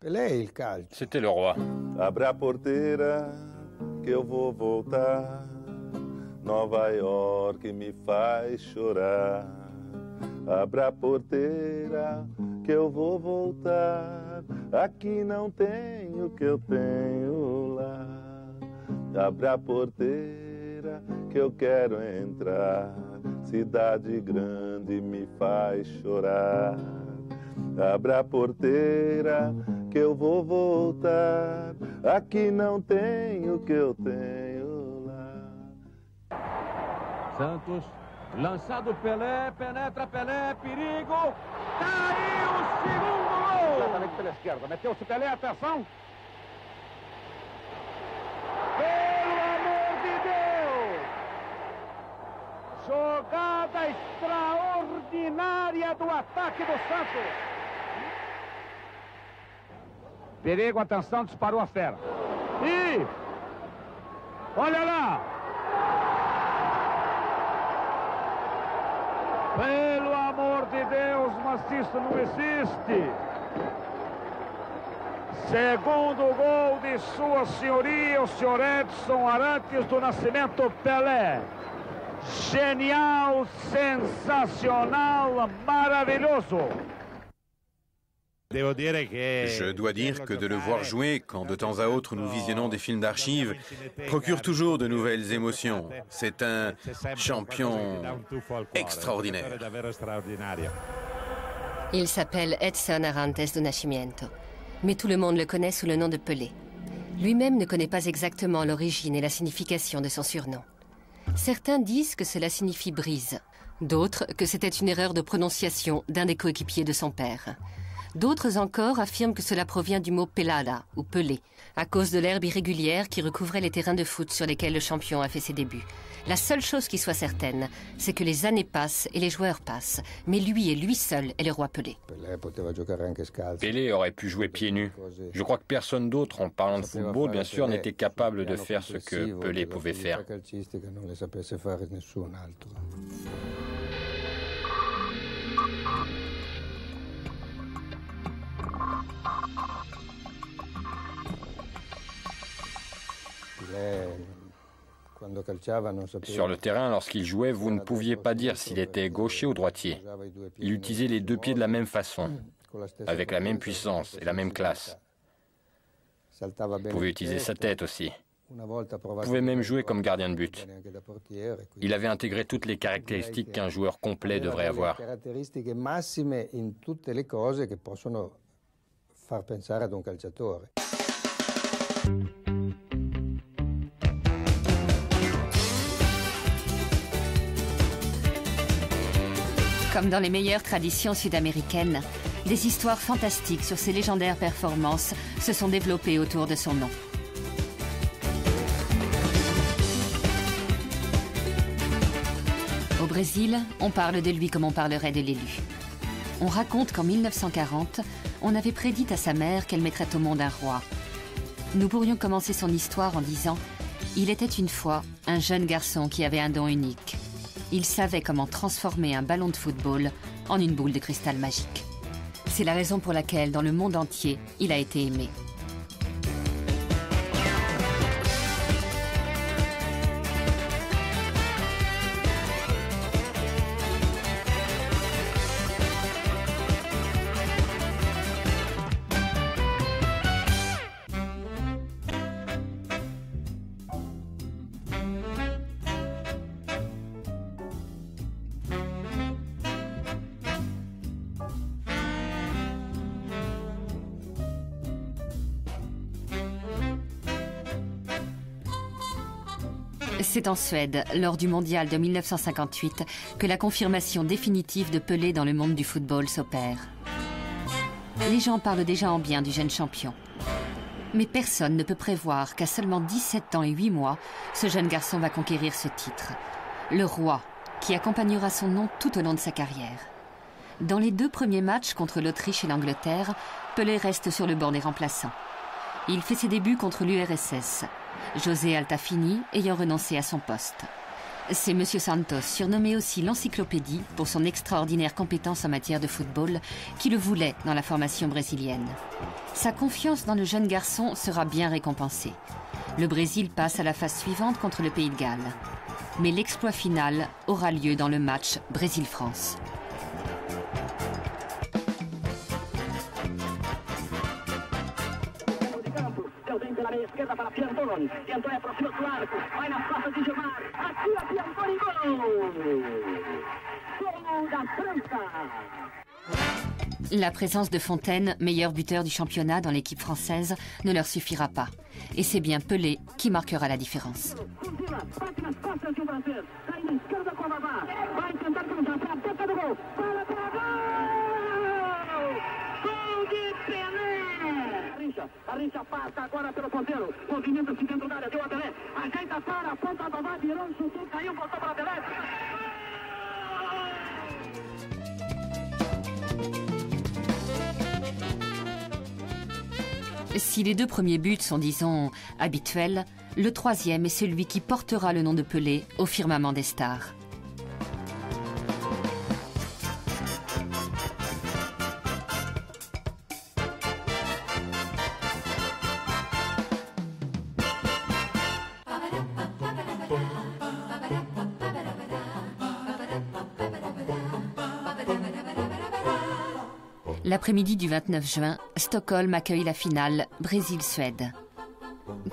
C'était le roi. Abre a porteira que eu vou voltar. Nova York me faz chorar. Abre a porteira que eu vou voltar. Aqui não tenho o que eu tenho lá. Abre a porteira que eu quero entrar. Cidade grande me faz chorar. Abre a porteira que eu vou voltar. Aqui não tenho o que eu tenho lá. Santos, lançado Pelé, penetra Pelé, perigo. Caiu o segundo gol. Exatamente pela esquerda, meteu-se Pelé, atenção. Pelo amor de Deus! Jogada extraordinária do ataque do Santos. Perigo, atenção, disparou a fera. E olha lá! Pelo amor de Deus, mas isso não existe! Segundo gol de Sua Senhoria, o senhor Edson Arantes do Nascimento Pelé. Genial, sensacional, maravilhoso! Je dois dire que de le voir jouer, quand de temps à autre nous visionnons des films d'archives, procure toujours de nouvelles émotions. C'est un champion extraordinaire. Il s'appelle Edson Arantes do Nascimento, mais tout le monde le connaît sous le nom de Pelé. Lui-même ne connaît pas exactement l'origine et la signification de son surnom. Certains disent que cela signifie brise, d'autres que c'était une erreur de prononciation d'un des coéquipiers de son père. D'autres encore affirment que cela provient du mot pelada, ou pelé, à cause de l'herbe irrégulière qui recouvrait les terrains de foot sur lesquels le champion a fait ses débuts. La seule chose qui soit certaine, c'est que les années passent et les joueurs passent, mais lui et lui seul est le roi Pelé. Pelé aurait pu jouer pieds nus. Je crois que personne d'autre, en parlant de football, bien sûr, n'était capable de faire ce que Pelé pouvait faire. Sur le terrain, lorsqu'il jouait, vous ne pouviez pas dire s'il était gaucher ou droitier. Il utilisait les deux pieds de la même façon, avec la même puissance et la même classe. Vous pouvez utiliser sa tête aussi. Vous pouvez même jouer comme gardien de but. Il avait intégré toutes les caractéristiques qu'un joueur complet devrait avoir. Comme dans les meilleures traditions sud-américaines, des histoires fantastiques sur ses légendaires performances se sont développées autour de son nom. Au Brésil, on parle de lui comme on parlerait de l'élu. On raconte qu'en 1940, on avait prédit à sa mère qu'elle mettrait au monde un roi. Nous pourrions commencer son histoire en disant « Il était une fois un jeune garçon qui avait un don unique. Il savait comment transformer un ballon de football en une boule de cristal magique. » C'est la raison pour laquelle, dans le monde entier, il a été aimé. C'est en Suède, lors du mondial de 1958, que la confirmation définitive de Pelé dans le monde du football s'opère. Les gens parlent déjà en bien du jeune champion. Mais personne ne peut prévoir qu'à seulement 17 ans et 8 mois, ce jeune garçon va conquérir ce titre. Le roi, qui accompagnera son nom tout au long de sa carrière. Dans les 2 premiers matchs contre l'Autriche et l'Angleterre, Pelé reste sur le banc des remplaçants. Il fait ses débuts contre l'URSS, José Altafini ayant renoncé à son poste. C'est M. Santos, surnommé aussi l'encyclopédie pour son extraordinaire compétence en matière de football, qui le voulait dans la formation brésilienne. Sa confiance dans le jeune garçon sera bien récompensée. Le Brésil passe à la phase suivante contre le Pays de Galles. Mais l'exploit final aura lieu dans le match Brésil-France. La présence de Fontaine, meilleur buteur du championnat dans l'équipe française, ne leur suffira pas. Et c'est bien Pelé qui marquera la différence. Garrincha passa agora pelo ponteiro. Movimento-se dentro da área. Deu a Pelé. Ajeita para a ponta do VAR. Virou, chutou, caiu, voltou para Pelé. Si les deux premiers buts sont, disons, habituels, le troisième est celui qui portera le nom de Pelé au firmament des stars. L'après-midi du 29 juin, Stockholm accueille la finale Brésil-Suède.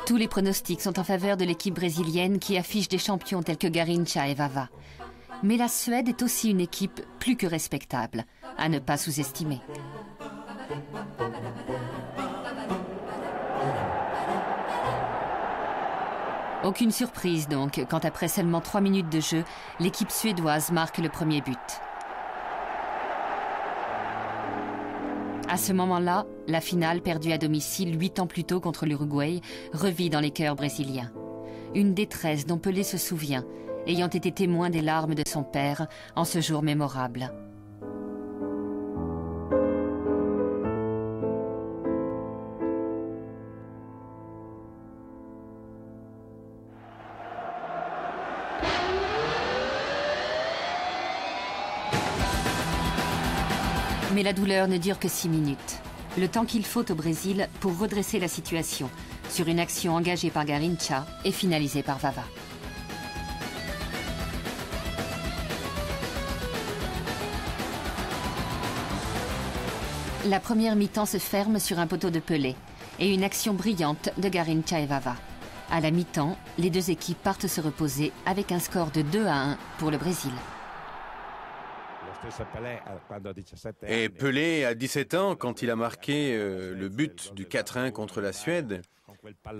Tous les pronostics sont en faveur de l'équipe brésilienne qui affiche des champions tels que Garrincha et Vava. Mais la Suède est aussi une équipe plus que respectable, à ne pas sous-estimer. Aucune surprise donc, quand après seulement 3 minutes de jeu, l'équipe suédoise marque le premier but. À ce moment-là, la finale perdue à domicile 8 ans plus tôt contre l'Uruguay revit dans les cœurs brésiliens. Une détresse dont Pelé se souvient, ayant été témoin des larmes de son père en ce jour mémorable. Mais la douleur ne dure que 6 minutes. Le temps qu'il faut au Brésil pour redresser la situation sur une action engagée par Garrincha et finalisée par Vava. La première mi-temps se ferme sur un poteau de Pelé et une action brillante de Garrincha et Vava. À la mi-temps, les deux équipes partent se reposer avec un score de 2-1 pour le Brésil. Et Pelé, à 17 ans, quand il a marqué le but du 4-1 contre la Suède,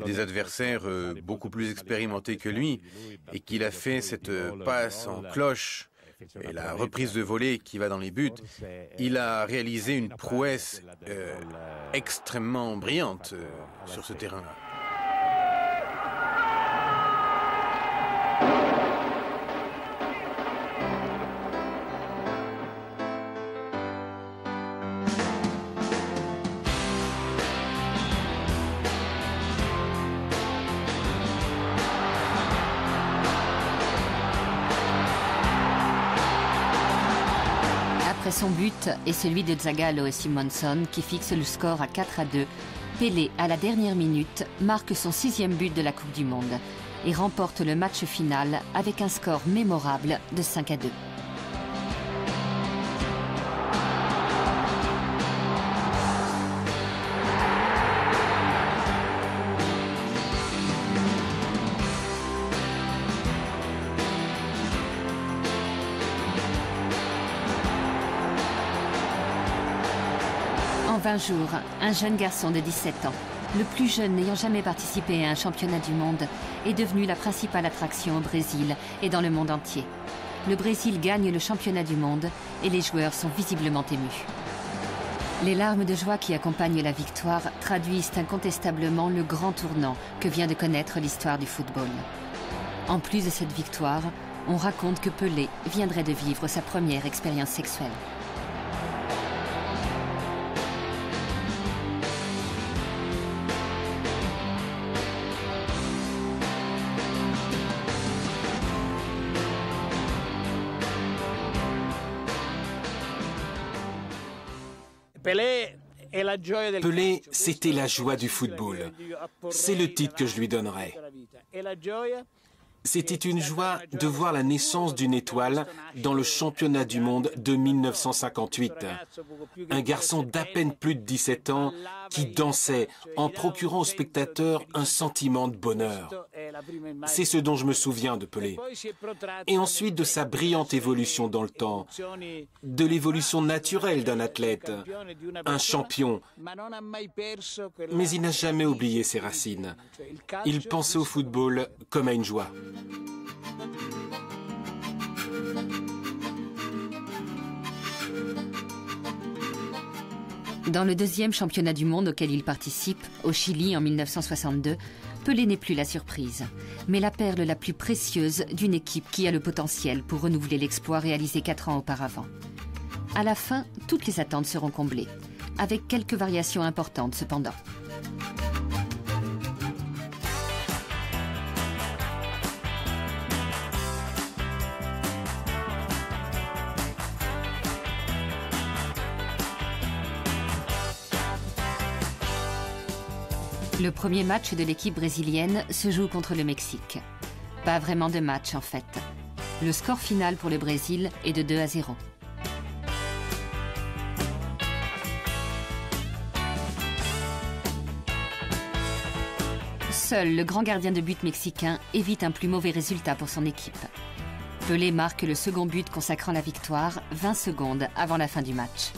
des adversaires beaucoup plus expérimentés que lui, et qu'il a fait cette passe en cloche et la reprise de volée qui va dans les buts, il a réalisé une prouesse extrêmement brillante sur ce terrain-là. Son but est celui de Zagallo et Simonson qui fixe le score à 4-2. Pelé, à la dernière minute, marque son 6e but de la Coupe du Monde et remporte le match final avec un score mémorable de 5-2. En 20 jours, un jeune garçon de 17 ans, le plus jeune n'ayant jamais participé à un championnat du monde, est devenu la principale attraction au Brésil et dans le monde entier. Le Brésil gagne le championnat du monde et les joueurs sont visiblement émus. Les larmes de joie qui accompagnent la victoire traduisent incontestablement le grand tournant que vient de connaître l'histoire du football. En plus de cette victoire, on raconte que Pelé viendrait de vivre sa première expérience sexuelle. Pelé, c'était la joie du football. C'est le titre que je lui donnerais. C'était une joie de voir la naissance d'une étoile dans le championnat du monde de 1958. Un garçon d'à peine plus de 17 ans qui dansait en procurant aux spectateurs un sentiment de bonheur. C'est ce dont je me souviens de Pelé. Et ensuite de sa brillante évolution dans le temps, de l'évolution naturelle d'un athlète, un champion. Mais il n'a jamais oublié ses racines. Il pensait au football comme à une joie. Dans le deuxième championnat du monde auquel il participe, au Chili en 1962, Pelé n'est plus la surprise, mais la perle la plus précieuse d'une équipe qui a le potentiel pour renouveler l'exploit réalisé 4 ans auparavant. À la fin, toutes les attentes seront comblées, avec quelques variations importantes cependant. Le premier match de l'équipe brésilienne se joue contre le Mexique. Pas vraiment de match en fait. Le score final pour le Brésil est de 2-0. Seul le grand gardien de but mexicain évite un plus mauvais résultat pour son équipe. Pelé marque le second but consacrant la victoire 20 secondes avant la fin du match.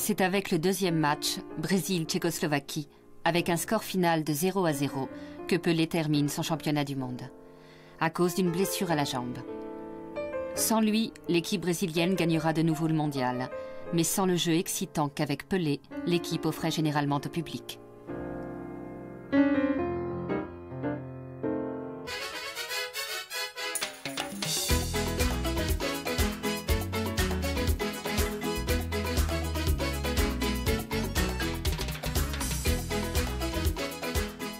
C'est avec le deuxième match, Brésil-Tchécoslovaquie, avec un score final de 0-0, que Pelé termine son championnat du monde, à cause d'une blessure à la jambe. Sans lui, l'équipe brésilienne gagnera de nouveau le mondial, mais sans le jeu excitant qu'avec Pelé, l'équipe offrait généralement au public.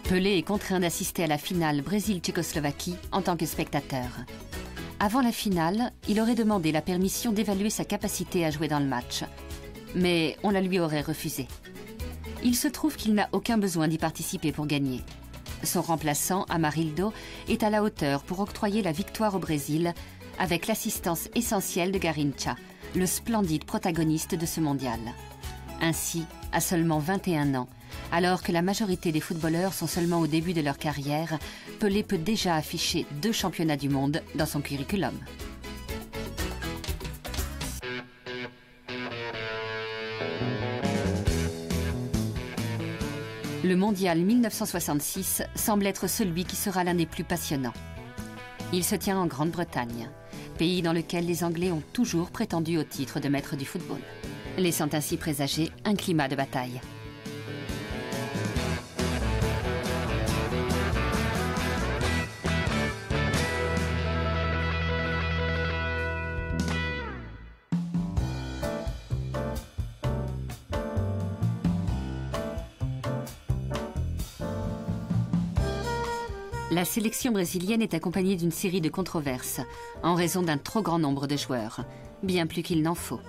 Pelé est contraint d'assister à la finale Brésil-Tchécoslovaquie en tant que spectateur. Avant la finale, il aurait demandé la permission d'évaluer sa capacité à jouer dans le match. Mais on la lui aurait refusée. Il se trouve qu'il n'a aucun besoin d'y participer pour gagner. Son remplaçant, Amarildo, est à la hauteur pour octroyer la victoire au Brésil avec l'assistance essentielle de Garrincha, le splendide protagoniste de ce mondial. Ainsi, à seulement 21 ans, alors que la majorité des footballeurs sont seulement au début de leur carrière, Pelé peut déjà afficher 2 championnats du monde dans son curriculum. Le mondial 1966 semble être celui qui sera l'un des plus passionnants. Il se tient en Grande-Bretagne, pays dans lequel les Anglais ont toujours prétendu au titre de maître du football, laissant ainsi présager un climat de bataille. La sélection brésilienne est accompagnée d'une série de controverses en raison d'un trop grand nombre de joueurs, bien plus qu'il n'en faut.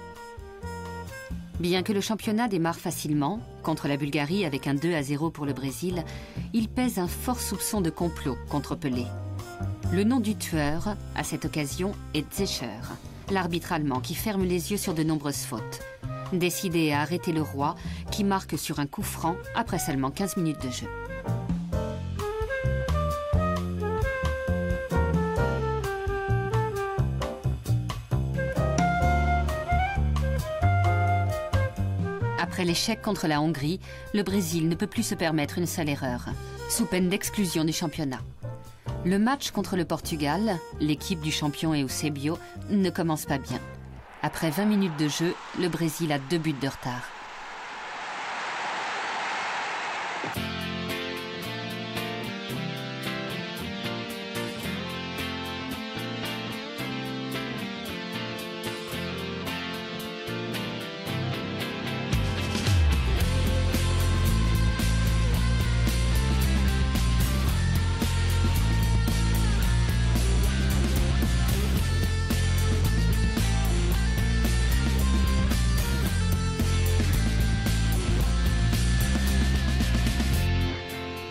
Bien que le championnat démarre facilement, contre la Bulgarie avec un 2-0 pour le Brésil, il pèse un fort soupçon de complot contre Pelé. Le nom du tueur, à cette occasion, est Zecher, l'arbitre allemand qui ferme les yeux sur de nombreuses fautes, décidé à arrêter le roi qui marque sur un coup franc après seulement 15 minutes de jeu. Après l'échec contre la Hongrie, le Brésil ne peut plus se permettre une seule erreur, sous peine d'exclusion du championnat. Le match contre le Portugal, l'équipe du champion Eusébio, ne commence pas bien. Après 20 minutes de jeu, le Brésil a 2 buts de retard.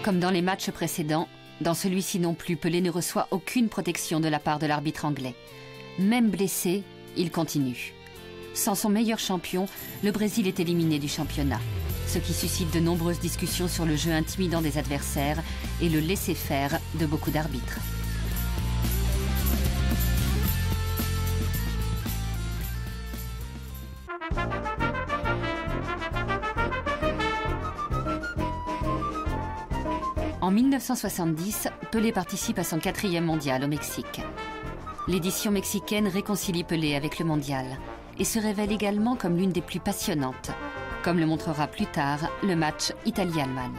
Comme dans les matchs précédents, dans celui-ci non plus, Pelé ne reçoit aucune protection de la part de l'arbitre anglais. Même blessé, il continue. Sans son meilleur champion, le Brésil est éliminé du championnat, ce qui suscite de nombreuses discussions sur le jeu intimidant des adversaires et le laisser-faire de beaucoup d'arbitres. En 1970, Pelé participe à son 4e mondial au Mexique. L'édition mexicaine réconcilie Pelé avec le mondial et se révèle également comme l'une des plus passionnantes, comme le montrera plus tard le match Italie-Allemagne.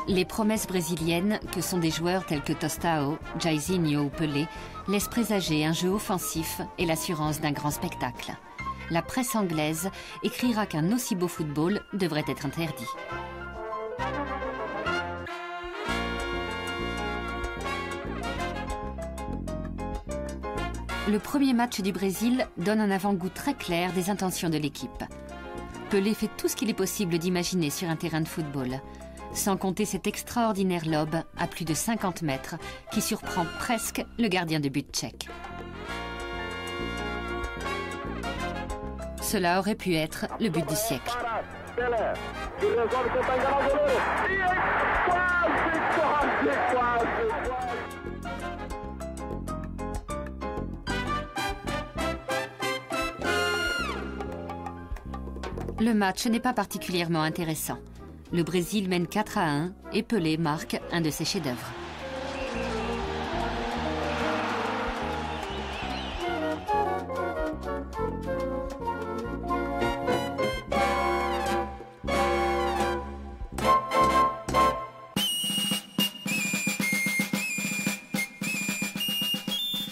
Les promesses brésiliennes, que sont des joueurs tels que Tostão, Jairzinho ou Pelé, laissent présager un jeu offensif et l'assurance d'un grand spectacle. La presse anglaise écrira qu'un aussi beau football devrait être interdit. Le premier match du Brésil donne un avant-goût très clair des intentions de l'équipe. Pelé fait tout ce qu'il est possible d'imaginer sur un terrain de football, sans compter cet extraordinaire lob à plus de 50 mètres qui surprend presque le gardien de but tchèque. Cela aurait pu être le but du siècle. Le match n'est pas particulièrement intéressant. Le Brésil mène 4-1 et Pelé marque un de ses chefs-d'œuvre.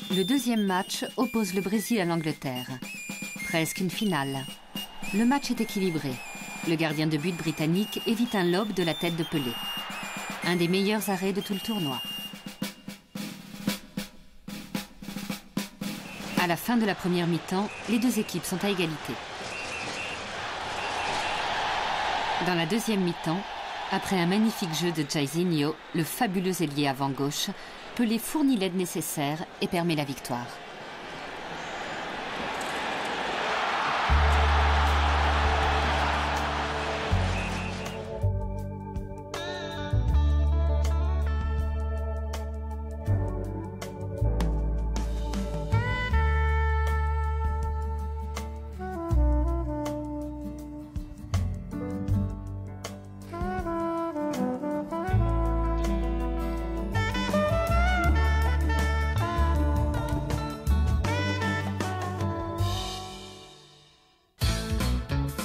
Le deuxième match oppose le Brésil à l'Angleterre. Presque une finale. Le match est équilibré. Le gardien de but britannique évite un lob de la tête de Pelé. Un des meilleurs arrêts de tout le tournoi. À la fin de la première mi-temps, les deux équipes sont à égalité. Dans la deuxième mi-temps, après un magnifique jeu de Jairzinho, le fabuleux ailier avant-gauche, Pelé fournit l'aide nécessaire et permet la victoire.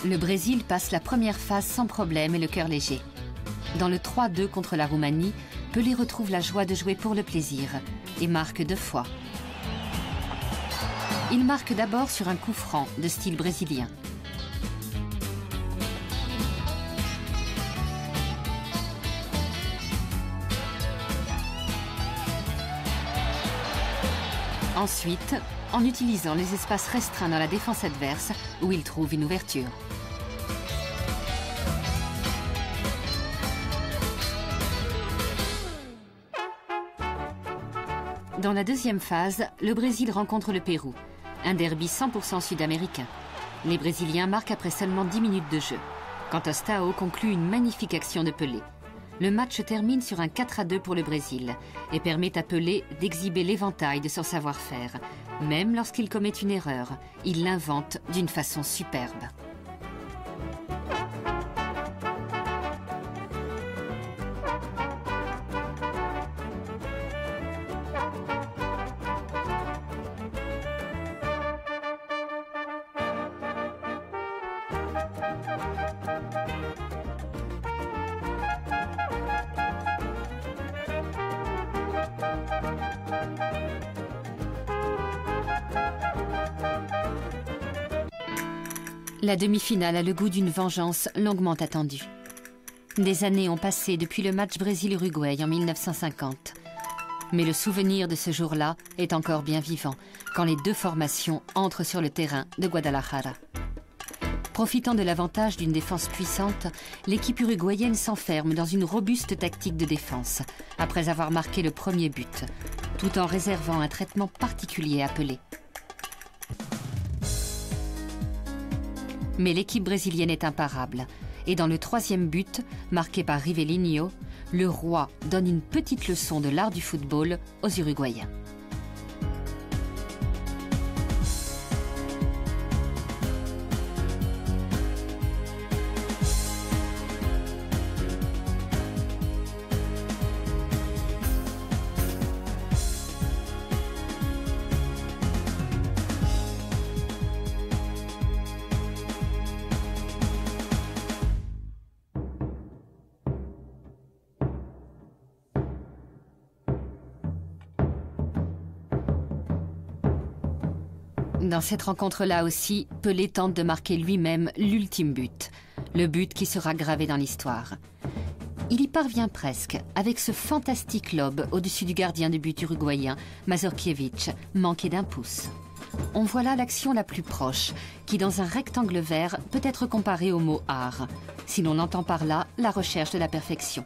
Le Brésil passe la première phase sans problème et le cœur léger. Dans le 3-2 contre la Roumanie, Pelé retrouve la joie de jouer pour le plaisir et marque 2 fois. Il marque d'abord sur un coup franc de style brésilien. Ensuite, en utilisant les espaces restreints dans la défense adverse où il trouve une ouverture. Dans la deuxième phase, le Brésil rencontre le Pérou, un derby 100% sud-américain. Les Brésiliens marquent après seulement 10 minutes de jeu, quand Tostão conclut une magnifique action de Pelé. Le match termine sur un 4-2 pour le Brésil et permet à Pelé d'exhiber l'éventail de son savoir-faire. Même lorsqu'il commet une erreur, il l'invente d'une façon superbe. La demi-finale a le goût d'une vengeance longuement attendue. Des années ont passé depuis le match Brésil-Uruguay en 1950. Mais le souvenir de ce jour-là est encore bien vivant quand les deux formations entrent sur le terrain de Guadalajara. Profitant de l'avantage d'une défense puissante, l'équipe uruguayenne s'enferme dans une robuste tactique de défense, après avoir marqué le premier but, tout en réservant un traitement particulier à Pelé. Mais l'équipe brésilienne est imparable, et dans le troisième but, marqué par Rivelino, le roi donne une petite leçon de l'art du football aux Uruguayens. Dans cette rencontre-là aussi, Pelé tente de marquer lui-même l'ultime but, le but qui sera gravé dans l'histoire. Il y parvient presque, avec ce fantastique lob au-dessus du gardien de but uruguayen, Mazurkiewicz, manqué d'un pouce. On voit là l'action la plus proche, qui dans un rectangle vert peut être comparée au mot art, si l'on entend par là la recherche de la perfection.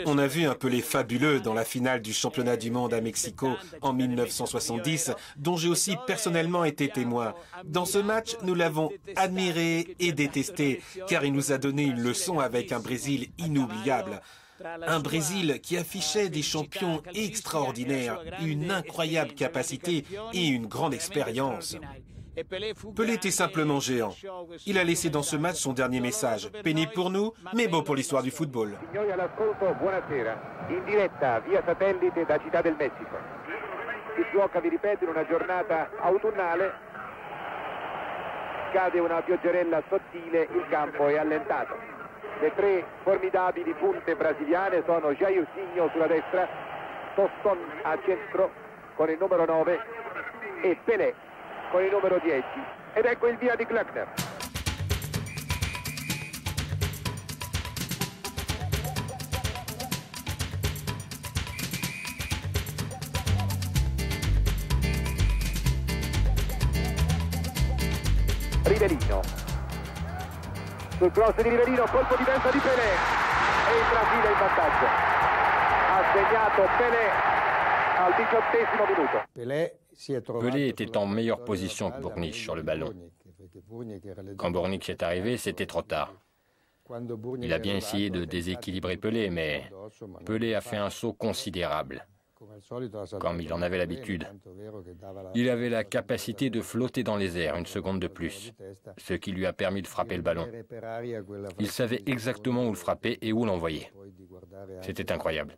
On a vu un Pelé fabuleux dans la finale du championnat du monde à Mexico en 1970, dont j'ai aussi personnellement été témoin. Dans ce match, nous l'avons admiré et détesté, car il nous a donné une leçon avec un Brésil inoubliable. Un Brésil qui affichait des champions extraordinaires, une incroyable capacité et une grande expérience. Pelé était simplement géant. Il a laissé dans ce match son dernier message, pénible pour nous, mais beau pour l'histoire du football. Signori all'ascolto, buonasera. In diretta via satellite da Città del Messico. Si gioca, vi ripeto, in una giornata autunnale. Cade una pioggerella sottile, il campo è allentato. Le tre formidabili punte brasiliane sono Jairzinho sulla destra, Tostón a centro con il numero 9 e Pelé con il numero 10. Ed ecco il via di Glöckner. Rivelino. Sul cross di Rivelino, colpo di testa di Pelé. E il Brasile in vantaggio. Ha segnato Pelé al 18° minuto. Pelé était en meilleure position que Bournić sur le ballon. Quand Bournić est arrivé, c'était trop tard. Il a bien essayé de déséquilibrer Pelé, mais Pelé a fait un saut considérable, comme il en avait l'habitude. Il avait la capacité de flotter dans les airs une seconde de plus, ce qui lui a permis de frapper le ballon. Il savait exactement où le frapper et où l'envoyer. C'était incroyable.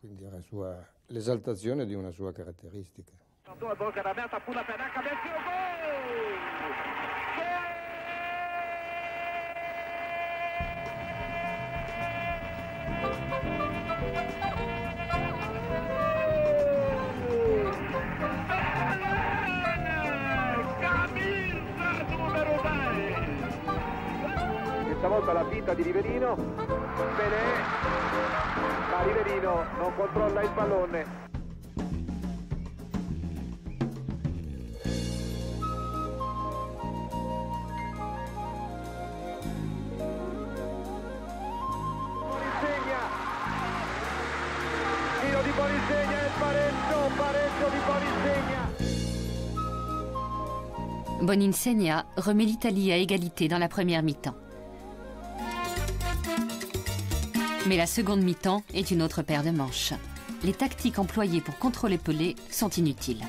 Quindi era l'esaltazione di una sua caratteristica. Questa volta la finta di Rivelino, Pelé, ma Rivelino non controlla il pallone. Boninsegna, tiro di Boninsegna e pareggio di Boninsegna. Boninsegna remet l'Italie à égalité dans la première mi-temps. Mais la seconde mi-temps est une autre paire de manches. Les tactiques employées pour contrôler Pelé sont inutiles.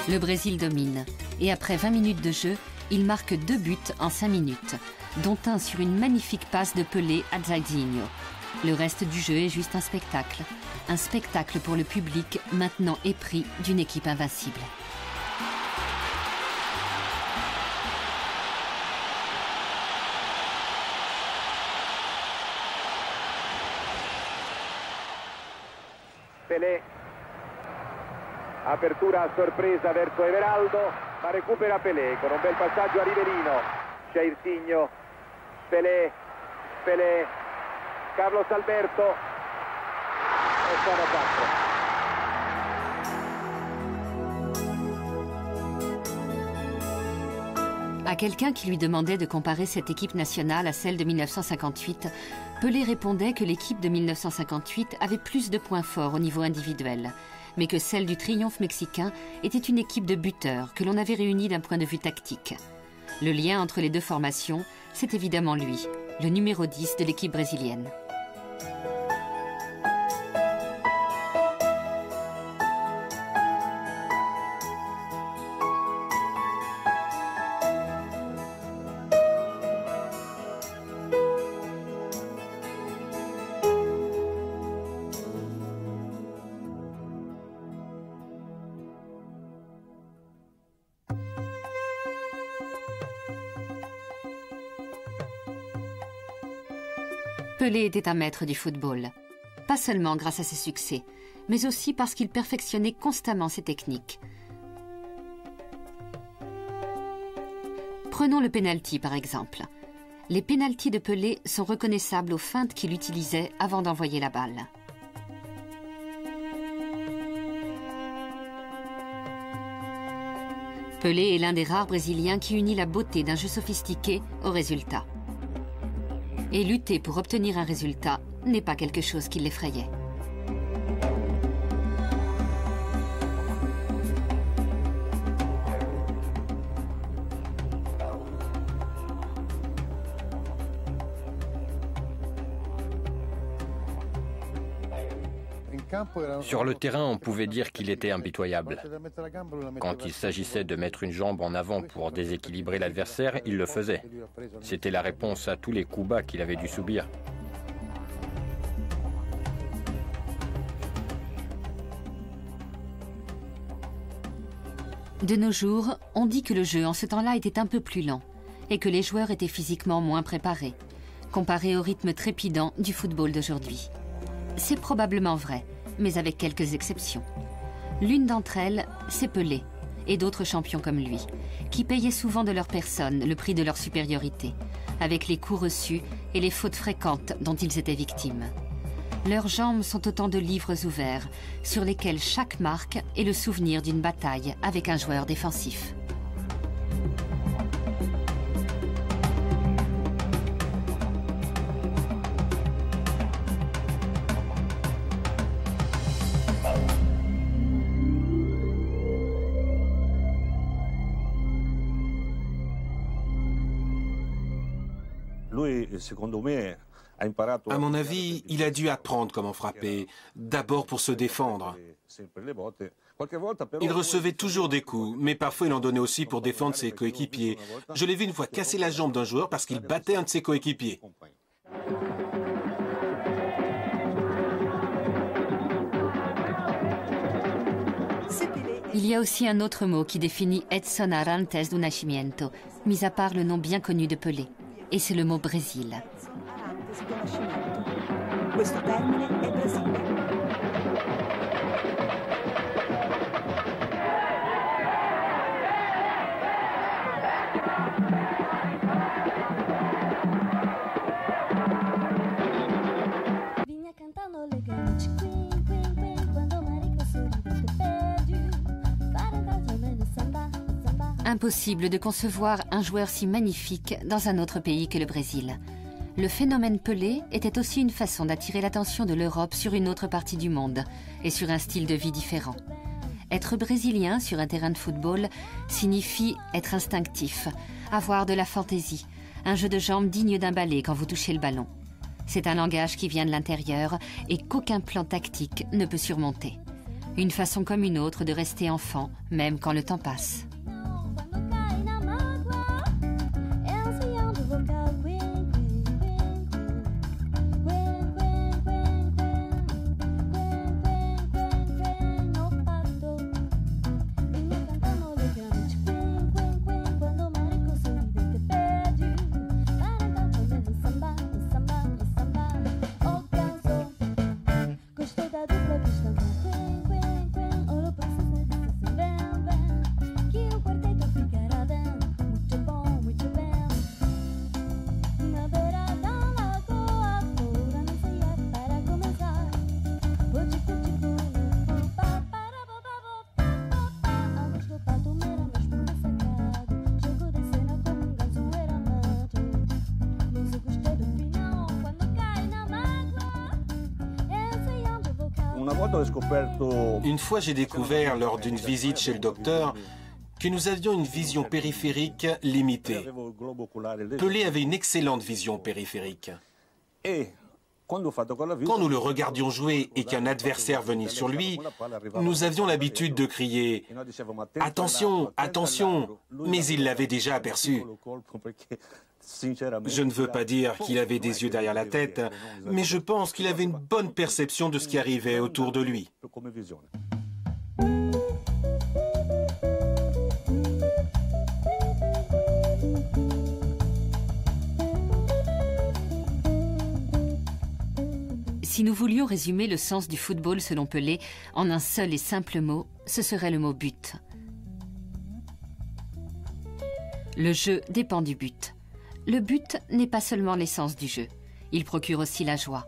Le Brésil domine et après 20 minutes de jeu, il marque 2 buts en 5 minutes, dont un sur une magnifique passe de Pelé à Jairzinho. Le reste du jeu est juste un spectacle pour le public maintenant épris d'une équipe invincible. Pelé, apertura a sorpresa verso Everaldo, ma recupera Pelé con un bel passaggio a Riverino. Jairzinho, Pelé, Carlos Alberto, e sono 4. À quelqu'un qui lui demandait de comparer cette équipe nationale à celle de 1958, Pelé répondait que l'équipe de 1958 avait plus de points forts au niveau individuel, mais que celle du triomphe mexicain était une équipe de buteurs que l'on avait réunis d'un point de vue tactique. Le lien entre les deux formations, c'est évidemment lui, le numéro 10 de l'équipe brésilienne. Pelé était un maître du football, pas seulement grâce à ses succès, mais aussi parce qu'il perfectionnait constamment ses techniques. Prenons le penalty par exemple. Les pénaltys de Pelé sont reconnaissables aux feintes qu'il utilisait avant d'envoyer la balle. Pelé est l'un des rares Brésiliens qui unit la beauté d'un jeu sophistiqué au résultat. Et lutter pour obtenir un résultat n'est pas quelque chose qui l'effrayait. Sur le terrain, on pouvait dire qu'il était impitoyable. Quand il s'agissait de mettre une jambe en avant pour déséquilibrer l'adversaire, il le faisait. C'était la réponse à tous les coups bas qu'il avait dû subir. De nos jours, on dit que le jeu en ce temps-là était un peu plus lent et que les joueurs étaient physiquement moins préparés, comparé au rythme trépidant du football d'aujourd'hui. C'est probablement vrai, mais avec quelques exceptions. L'une d'entre elles, c'est Pelé, et d'autres champions comme lui, qui payaient souvent de leur personne le prix de leur supériorité, avec les coups reçus et les fautes fréquentes dont ils étaient victimes. Leurs jambes sont autant de livres ouverts, sur lesquels chaque marque est le souvenir d'une bataille avec un joueur défensif. À mon avis, il a dû apprendre comment frapper, d'abord pour se défendre. Il recevait toujours des coups, mais parfois il en donnait aussi pour défendre ses coéquipiers. Je l'ai vu une fois casser la jambe d'un joueur parce qu'il battait un de ses coéquipiers. Il y a aussi un autre mot qui définit Edson Arantes do Nascimento, mis à part le nom bien connu de Pelé, et c'est le mot Brésil. Questo termine è Brasile. Vinha cantando elegante, queen, queen, queen, quando Marico sorride te perde. Fare da giovane samba, samba. Impossible de concevoir un joueur si magnifique dans un autre pays que le Brésil. Le phénomène Pelé était aussi une façon d'attirer l'attention de l'Europe sur une autre partie du monde et sur un style de vie différent. Être brésilien sur un terrain de football signifie être instinctif, avoir de la fantaisie, un jeu de jambes digne d'un ballet quand vous touchez le ballon. C'est un langage qui vient de l'intérieur et qu'aucun plan tactique ne peut surmonter. Une façon comme une autre de rester enfant, même quand le temps passe. Gostei da dupla vista. Une fois, j'ai découvert lors d'une visite chez le docteur que nous avions une vision périphérique limitée. Pelé avait une excellente vision périphérique. Quand nous le regardions jouer et qu'un adversaire venait sur lui, nous avions l'habitude de crier « Attention, attention !» mais il l'avait déjà aperçu. Je ne veux pas dire qu'il avait des yeux derrière la tête, mais je pense qu'il avait une bonne perception de ce qui arrivait autour de lui. Si nous voulions résumer le sens du football selon Pelé en un seul et simple mot, ce serait le mot but. Le jeu dépend du but. Le but n'est pas seulement l'essence du jeu, il procure aussi la joie.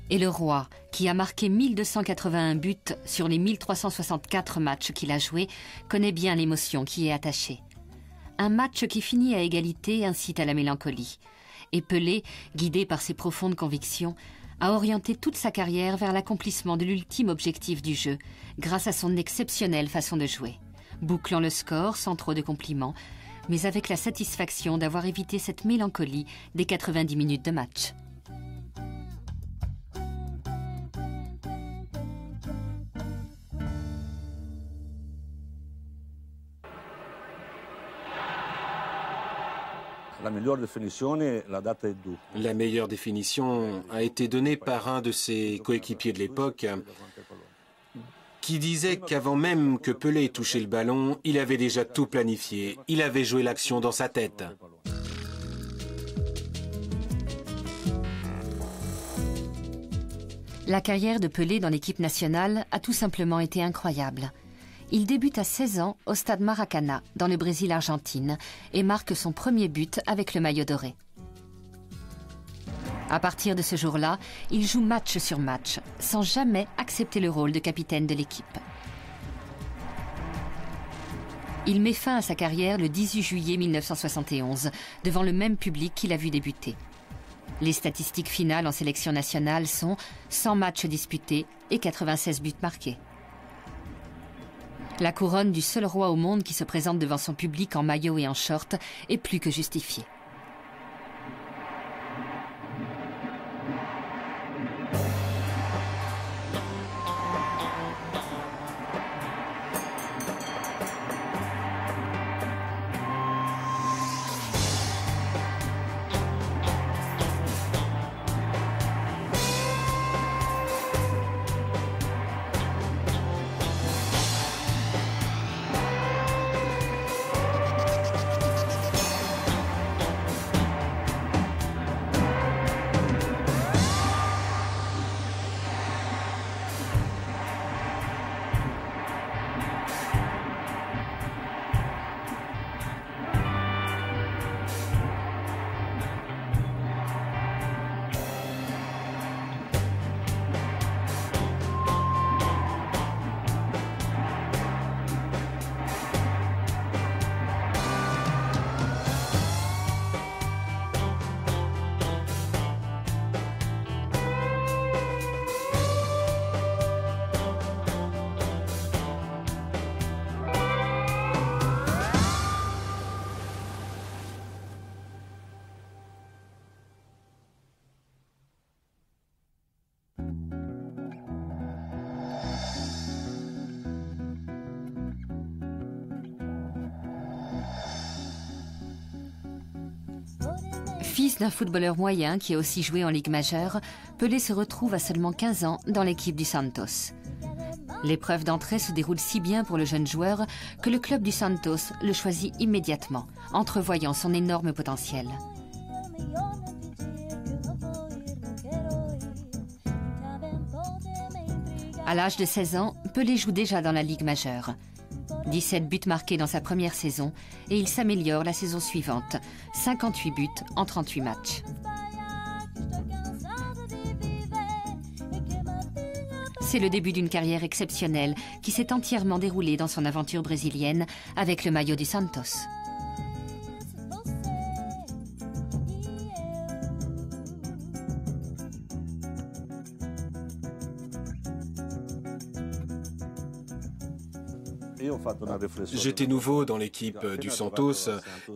Et le roi, qui a marqué 1281 buts sur les 1364 matchs qu'il a joués, connaît bien l'émotion qui est attachée. Un match qui finit à égalité incite à la mélancolie. Et Pelé, guidé par ses profondes convictions, a orienté toute sa carrière vers l'accomplissement de l'ultime objectif du jeu, grâce à son exceptionnelle façon de jouer, bouclant le score sans trop de compliments, mais avec la satisfaction d'avoir évité cette mélancolie des 90 minutes de match. La meilleure définition a été donnée par un de ses coéquipiers de l'époque qui disait qu'avant même que Pelé ait touché le ballon, il avait déjà tout planifié. Il avait joué l'action dans sa tête. La carrière de Pelé dans l'équipe nationale a tout simplement été incroyable. Il débute à 16 ans au stade Maracana, dans le Brésil-Argentine, et marque son premier but avec le maillot doré. À partir de ce jour-là, il joue match sur match, sans jamais accepter le rôle de capitaine de l'équipe. Il met fin à sa carrière le 18 juillet 1971, devant le même public qu'il a vu débuter. Les statistiques finales en sélection nationale sont 100 matchs disputés et 96 buts marqués. La couronne du seul roi au monde qui se présente devant son public en maillot et en short est plus que justifiée. Fils d'un footballeur moyen qui a aussi joué en Ligue majeure, Pelé se retrouve à seulement 15 ans dans l'équipe du Santos. L'épreuve d'entrée se déroule si bien pour le jeune joueur que le club du Santos le choisit immédiatement, entrevoyant son énorme potentiel. À l'âge de 16 ans, Pelé joue déjà dans la Ligue majeure. 17 buts marqués dans sa première saison et il s'améliore la saison suivante. 58 buts en 38 matchs. C'est le début d'une carrière exceptionnelle qui s'est entièrement déroulée dans son aventure brésilienne avec le maillot du Santos. J'étais nouveau dans l'équipe du Santos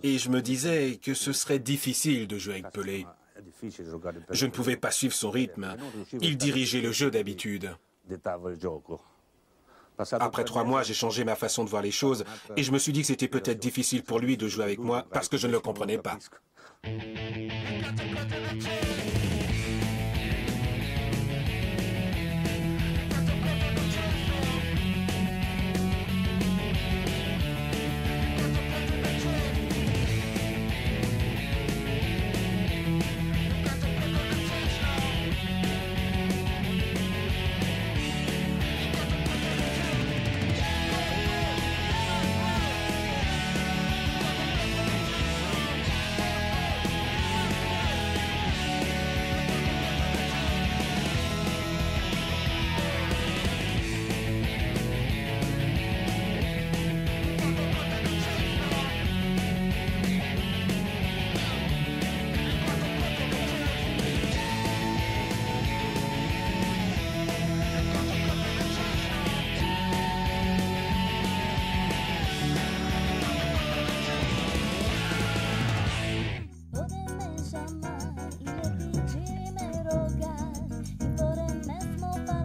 et je me disais que ce serait difficile de jouer avec Pelé. Je ne pouvais pas suivre son rythme. Il dirigeait le jeu d'habitude. Après 3 mois, j'ai changé ma façon de voir les choses et je me suis dit que c'était peut-être difficile pour lui de jouer avec moi parce que je ne le comprenais pas.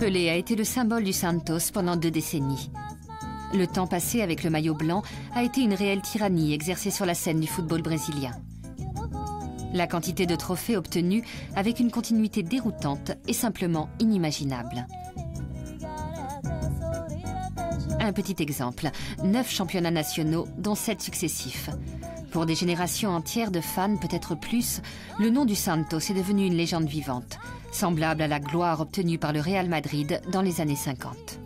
Pelé a été le symbole du Santos pendant 2 décennies. Le temps passé avec le maillot blanc a été une réelle tyrannie exercée sur la scène du football brésilien. La quantité de trophées obtenus avec une continuité déroutante est simplement inimaginable. Un petit exemple, 9 championnats nationaux, dont 7 successifs. Pour des générations entières de fans, peut-être plus, le nom du Santos est devenu une légende vivante, semblable à la gloire obtenue par le Real Madrid dans les années 50.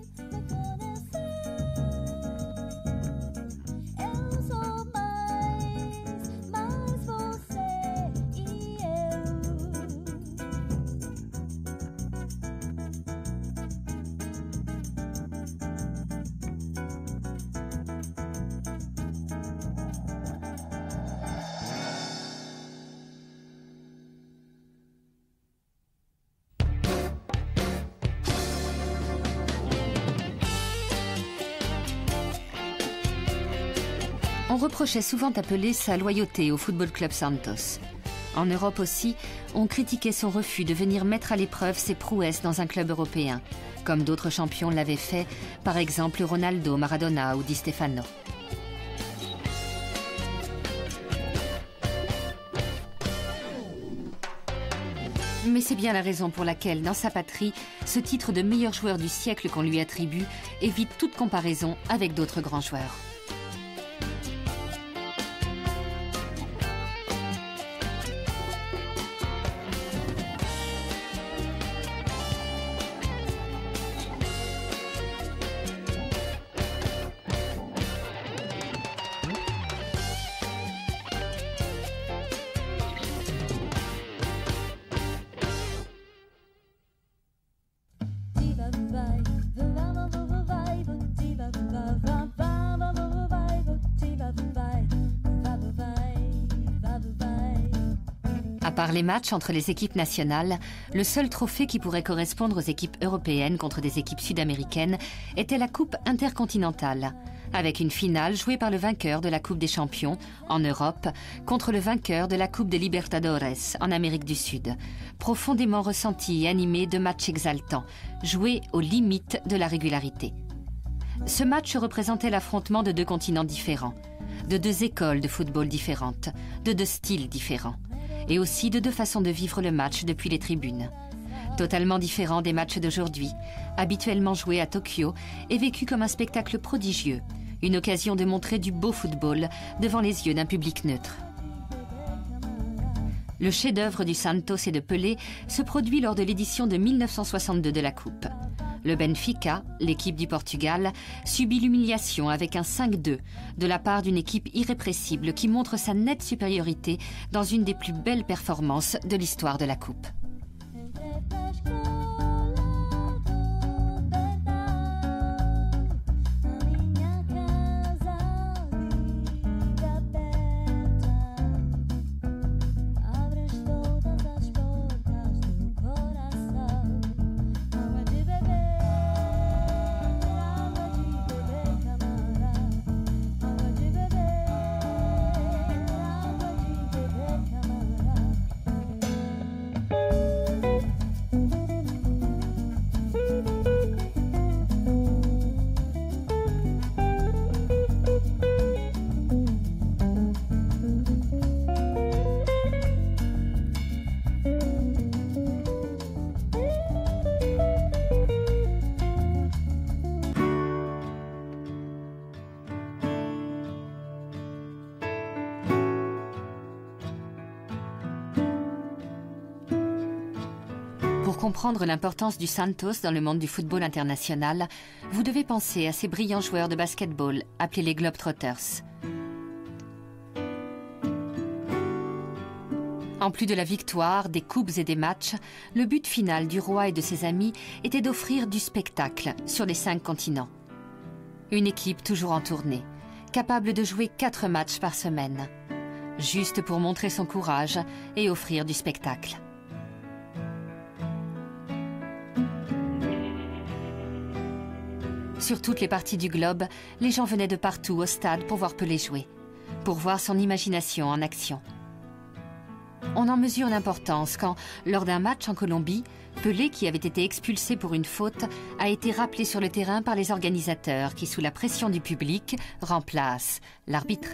On reprochait souvent à Pelé sa loyauté au Football Club Santos. En Europe aussi, on critiquait son refus de venir mettre à l'épreuve ses prouesses dans un club européen, comme d'autres champions l'avaient fait, par exemple Ronaldo, Maradona ou Di Stefano. Mais c'est bien la raison pour laquelle, dans sa patrie, ce titre de meilleur joueur du siècle qu'on lui attribue évite toute comparaison avec d'autres grands joueurs. À part les matchs entre les équipes nationales, le seul trophée qui pourrait correspondre aux équipes européennes contre des équipes sud-américaines était la Coupe intercontinentale, avec une finale jouée par le vainqueur de la Coupe des Champions en Europe contre le vainqueur de la Coupe des Libertadores en Amérique du Sud, profondément ressenti et animé de matchs exaltants, joués aux limites de la régularité. Ce match représentait l'affrontement de 2 continents différents, de 2 écoles de football différentes, de 2 styles différents, et aussi de 2 façons de vivre le match depuis les tribunes. Totalement différent des matchs d'aujourd'hui, habituellement joués à Tokyo et vécus comme un spectacle prodigieux, une occasion de montrer du beau football devant les yeux d'un public neutre. Le chef-d'œuvre du Santos et de Pelé se produit lors de l'édition de 1962 de la Coupe. Le Benfica, l'équipe du Portugal, subit l'humiliation avec un 5-2 de la part d'une équipe irrépressible qui montre sa nette supériorité dans une des plus belles performances de l'histoire de la Coupe. Pour comprendre l'importance du Santos dans le monde du football international, vous devez penser à ces brillants joueurs de basketball appelés les Globetrotters. En plus de la victoire, des coupes et des matchs, le but final du roi et de ses amis était d'offrir du spectacle sur les 5 continents. Une équipe toujours en tournée, capable de jouer 4 matchs par semaine, juste pour montrer son courage et offrir du spectacle. Sur toutes les parties du globe, les gens venaient de partout au stade pour voir Pelé jouer, pour voir son imagination en action. On en mesure l'importance quand, lors d'un match en Colombie, Pelé, qui avait été expulsé pour une faute, a été rappelé sur le terrain par les organisateurs qui, sous la pression du public, remplacent l'arbitre.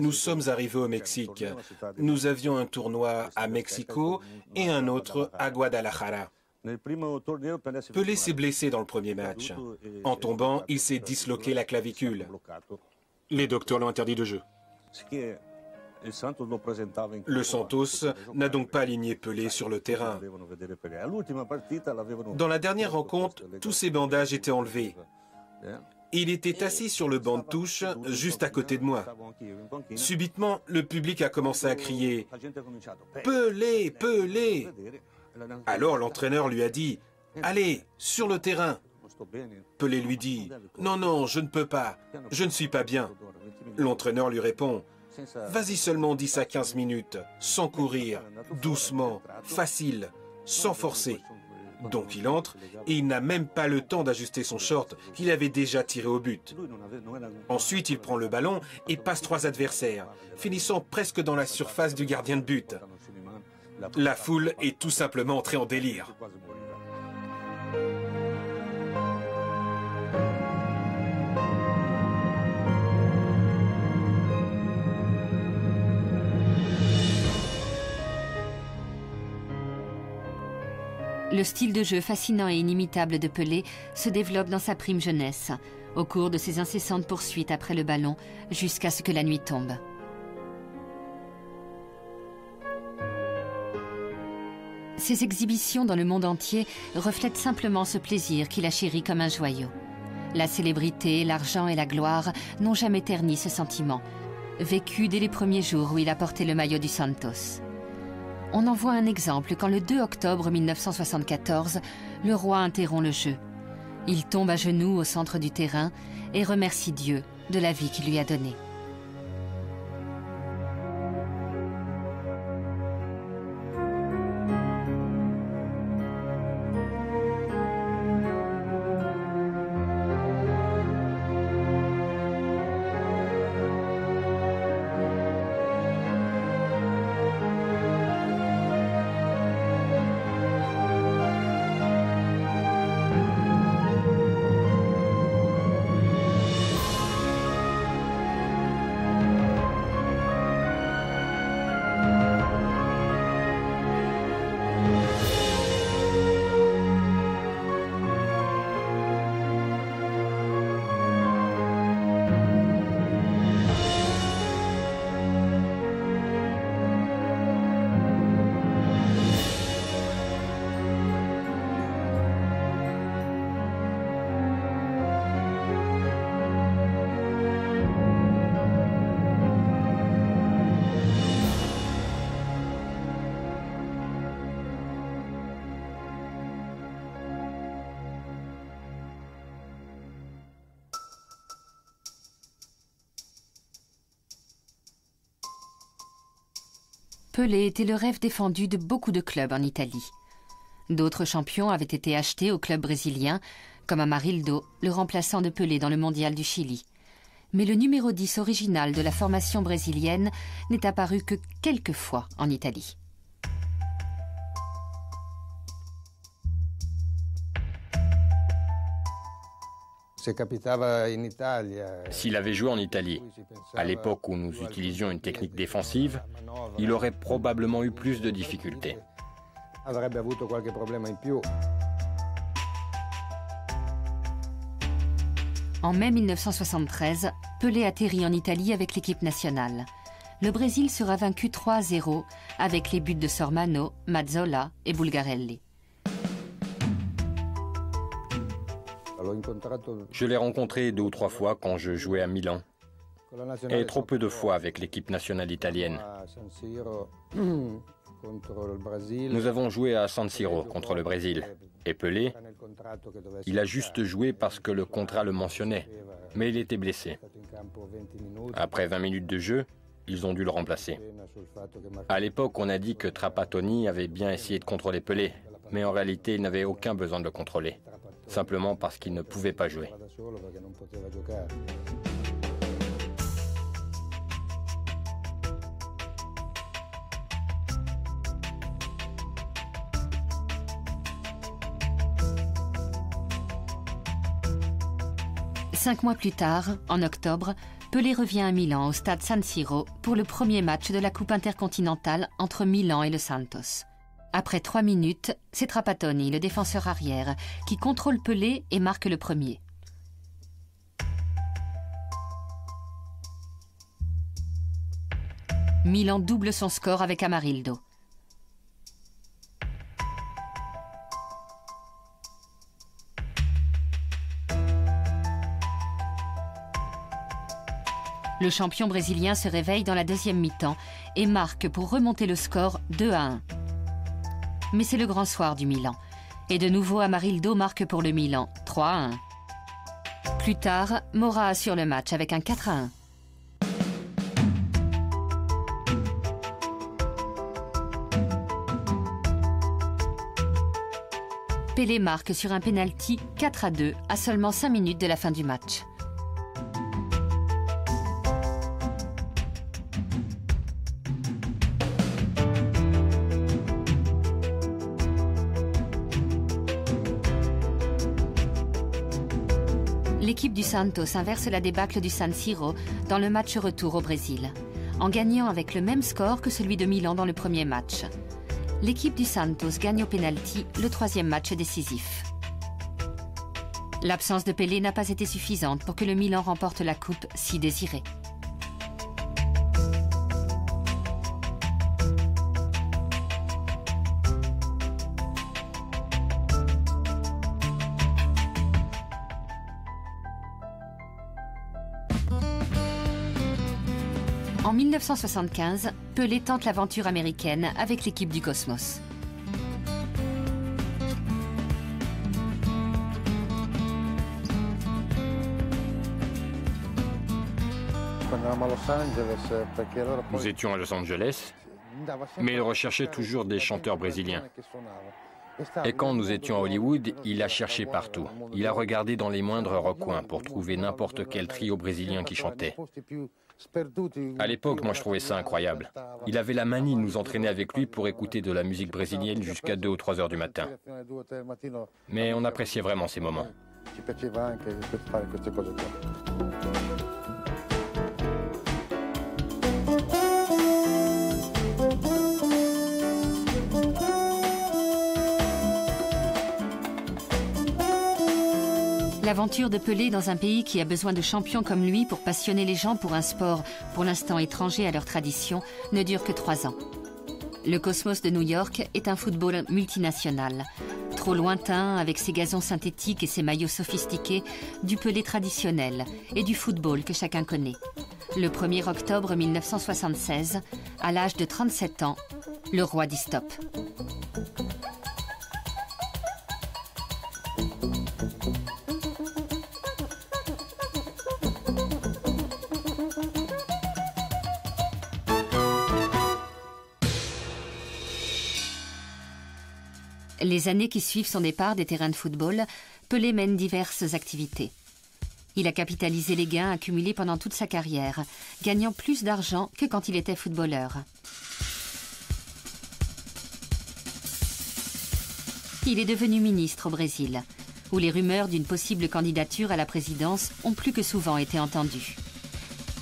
Nous sommes arrivés au Mexique. Nous avions un tournoi à Mexico et un autre à Guadalajara. Pelé s'est blessé dans le premier match. En tombant, il s'est disloqué la clavicule. Les docteurs l'ont interdit de jeu. Le Santos n'a donc pas aligné Pelé sur le terrain. Dans la dernière rencontre, tous ses bandages étaient enlevés. Il était assis sur le banc de touche, juste à côté de moi. Subitement, le public a commencé à crier « Pelé, Pelé !» Alors l'entraîneur lui a dit « Allez, sur le terrain !» Pelé lui dit « Non, non, je ne peux pas, je ne suis pas bien. » L'entraîneur lui répond « Vas-y seulement 10 à 15 minutes, sans courir, doucement, facile, sans forcer. » Donc il entre et il n'a même pas le temps d'ajuster son short qu'il avait déjà tiré au but. Ensuite, il prend le ballon et passe 3 adversaires, finissant presque dans la surface du gardien de but. La foule est tout simplement entrée en délire. Le style de jeu fascinant et inimitable de Pelé se développe dans sa prime jeunesse, au cours de ses incessantes poursuites après le ballon, jusqu'à ce que la nuit tombe. Ses exhibitions dans le monde entier reflètent simplement ce plaisir qu'il a chéri comme un joyau. La célébrité, l'argent et la gloire n'ont jamais terni ce sentiment, vécu dès les premiers jours où il a porté le maillot du Santos. On en voit un exemple quand le 2 octobre 1974, le roi interrompt le jeu. Il tombe à genoux au centre du terrain et remercie Dieu de la vie qu'il lui a donnée. Pelé était le rêve défendu de beaucoup de clubs en Italie. D'autres champions avaient été achetés au club brésilien, comme Amarildo, le remplaçant de Pelé dans le mondial du Chili. Mais le numéro 10 original de la formation brésilienne n'est apparu que quelques fois en Italie. S'il avait joué en Italie, à l'époque où nous utilisions une technique défensive, il aurait probablement eu plus de difficultés. En mai 1973, Pelé atterrit en Italie avec l'équipe nationale. Le Brésil sera vaincu 3-0 avec les buts de Sormano, Mazzola et Bulgarelli. Je l'ai rencontré 2 ou 3 fois quand je jouais à Milan, et trop peu de fois avec l'équipe nationale italienne. Nous avons joué à San Siro contre le Brésil. Et Pelé, il a juste joué parce que le contrat le mentionnait, mais il était blessé. Après 20 minutes de jeu, ils ont dû le remplacer. À l'époque, on a dit que Trapattoni avait bien essayé de contrôler Pelé, mais en réalité, il n'avait aucun besoin de le contrôler, simplement parce qu'il ne pouvait pas jouer. Cinq mois plus tard, en octobre, Pelé revient à Milan au stade San Siro pour le premier match de la Coupe intercontinentale entre Milan et le Santos. Après 3 minutes, c'est Trapattoni, le défenseur arrière, qui contrôle Pelé et marque le premier. Milan double son score avec Amarildo. Le champion brésilien se réveille dans la deuxième mi-temps et marque pour remonter le score 2-1. Mais c'est le grand soir du Milan. Et de nouveau, Amarildo marque pour le Milan 3-1. Plus tard, Mora assure le match avec un 4-1. Pelé marque sur un pénalty 4-2 à seulement 5 minutes de la fin du match. L'équipe du Santos inverse la débâcle du San Siro dans le match retour au Brésil, en gagnant avec le même score que celui de Milan dans le premier match. L'équipe du Santos gagne au pénalty le 3e match décisif. L'absence de Pelé n'a pas été suffisante pour que le Milan remporte la coupe si désirée. En 1975, Pelé tente l'aventure américaine avec l'équipe du Cosmos. Nous étions à Los Angeles, mais il recherchait toujours des chanteurs brésiliens. Et quand nous étions à Hollywood, il a cherché partout. Il a regardé dans les moindres recoins pour trouver n'importe quel trio brésilien qui chantait. À l'époque, moi je trouvais ça incroyable. Il avait la manie de nous entraîner avec lui pour écouter de la musique brésilienne jusqu'à 2 ou 3 heures du matin. Mais on appréciait vraiment ces moments. L'aventure de Pelé dans un pays qui a besoin de champions comme lui pour passionner les gens pour un sport pour l'instant étranger à leur tradition ne dure que 3 ans. Le Cosmos de New York est un football multinational. Trop lointain, avec ses gazons synthétiques et ses maillots sophistiqués, du Pelé traditionnel et du football que chacun connaît. Le 1er octobre 1976, à l'âge de 37 ans, le roi dit stop. Les années qui suivent son départ des terrains de football, Pelé mène diverses activités. Il a capitalisé les gains accumulés pendant toute sa carrière, gagnant plus d'argent que quand il était footballeur. Il est devenu ministre au Brésil. où les rumeurs d'une possible candidature à la présidence ont plus que souvent été entendues.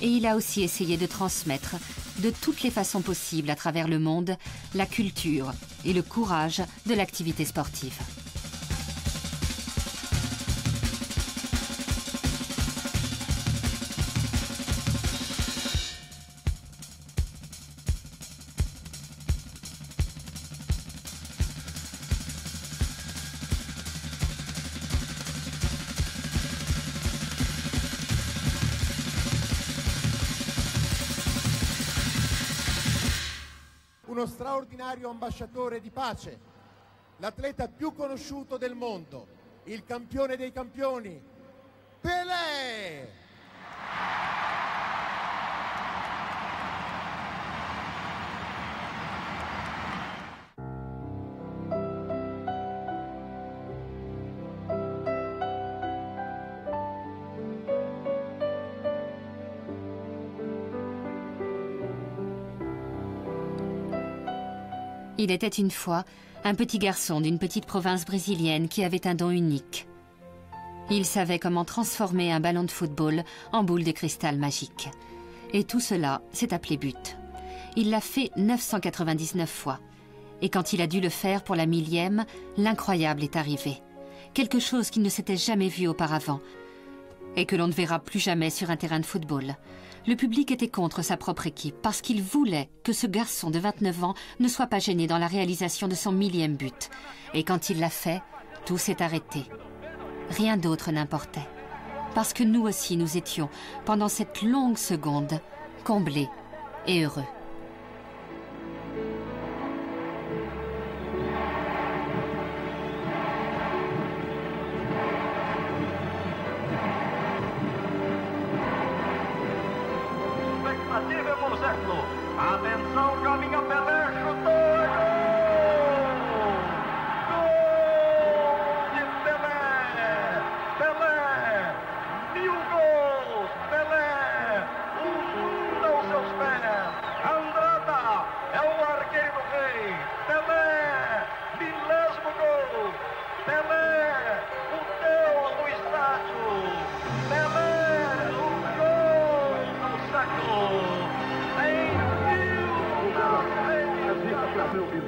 Et il a aussi essayé de transmettre, de toutes les façons possibles à travers le monde, la culture et le courage de l'activité sportive. Uno straordinario ambasciatore di pace, l'atleta più conosciuto del mondo, il campione dei campioni, Pelé! Il était une fois un petit garçon d'une petite province brésilienne qui avait un don unique. Il savait comment transformer un ballon de football en boule de cristal magique. Et tout cela s'est appelé but. Il l'a fait 999 fois. Et quand il a dû le faire pour la 1000e, l'incroyable est arrivé. Quelque chose qui ne s'était jamais vu auparavant et que l'on ne verra plus jamais sur un terrain de football. Le public était contre sa propre équipe parce qu'il voulait que ce garçon de 29 ans ne soit pas gêné dans la réalisation de son 1000e but. Et quand il l'a fait, tout s'est arrêté. Rien d'autre n'importait. Parce que nous aussi, nous étions, pendant cette longue seconde, comblés et heureux. Atenção, caminha Pelé, chutou! Gol! Gol de Pelé! Pelé! 1000 gols! Pelé! O mundo aos seus pés! Andrada é o arqueiro do rei! Pelé! 1000º gol! Pelé! O Deus do estádio! Pelé! O gol do século!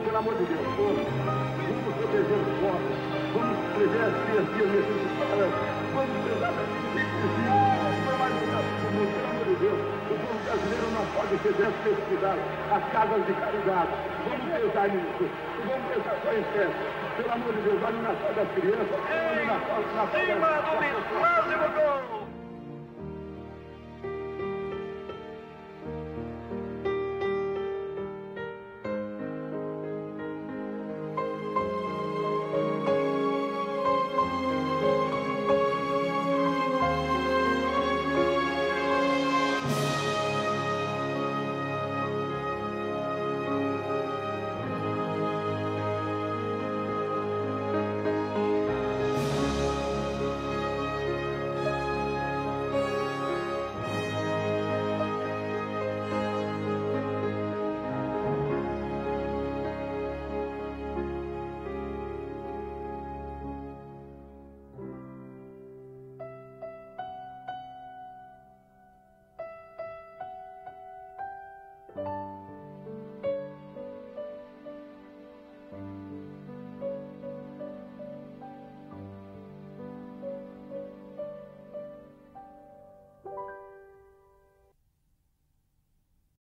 Pelo amor de Deus, vamos proteger os corpos, vamos proteger as criancinhas necessitadas, vamos prezar para pelo amor de Deus, o povo brasileiro não pode ser desrespeitado, as casas de caridade, vamos prezar nisso, vamos prezar só em festa, pelo amor de Deus, olha o Natal das crianças, olha o Natal das crianças. Em cima do 10º gol!